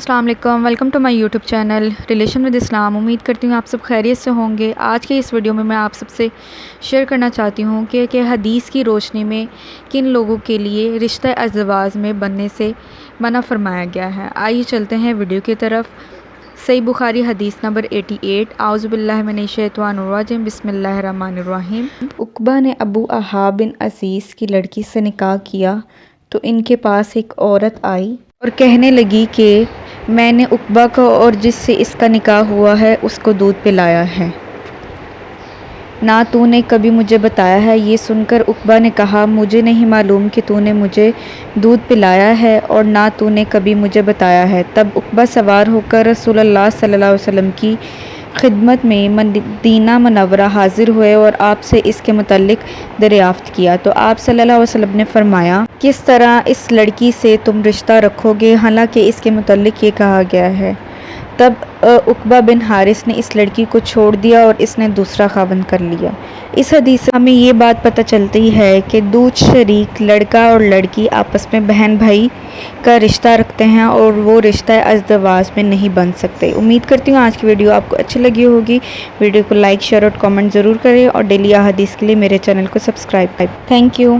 السلام علیکم، welcome to my YouTube channel relation with Islam. امید کرتی ہوں آپ سب خیریت سے ہوں گے۔ آج کے اس ویڈیو میں آپ سب سے شیئر کرنا چاہتی ہوں کہ حدیث کی روشنی میں کن لوگوں کے لیے رشتہ ازدواج میں بننے سے منع فرمایا گیا ہے۔ آئیے چلتے ہیں ویڈیو کی طرف۔ صحیح بخاری حدیث نمبر 88۔ اعوذ باللہ من الشیطان الرجیم، بسم اللہ الرحمن الرحیم۔ عقبہ نے ابو احاب بن عزیز کی لڑکی سے نکاح کیا تو ان کے پاس ایک عورت آئی اور کہنے لگی کہ میں نے عقبہ کو اور جس سے اس کا نکاح ہوا ہے اس کو دودھ پلایا ہے، نہ تو نے کبھی مجھے بتایا ہے۔ یہ سن کر عقبہ نے کہا مجھے نہیں معلوم کہ تو نے مجھے دودھ پلایا ہے اور نہ تو نے کبھی مجھے بتایا ہے۔ تب عقبہ سوار ہو کر رسول اللہ صلی اللہ علیہ وسلم کی خدمت میں مدینہ منورہ حاضر ہوئے اور آپ سے اس کے متعلق دریافت کیا تو آپ صلی اللہ علیہ وسلم نے فرمایا کس طرح اس لڑکی سے تم رشتہ رکھو گے حالانکہ اس کے متعلق یہ کہا گیا ہے۔ تب عقبہ بن حارث نے اس لڑکی کو چھوڑ دیا اور اس نے دوسرا خاوند کر لیا۔ اس حدیث سے ہمیں یہ بات پتہ چلتی ہے کہ دودھ شریک لڑکا اور لڑکی آپس میں بہن بھائی کا رشتہ رکھتے ہیں اور وہ رشتہ ازدواج میں نہیں بن سکتے۔ امید کرتی ہوں آج کی ویڈیو آپ کو اچھی لگی ہوگی۔ ویڈیو کو لائک، شیئر اور کامنٹ ضرور کریں اور ڈیلی احادیث کے لیے میرے چینل کو سبسکرائب کریں۔ Thank you.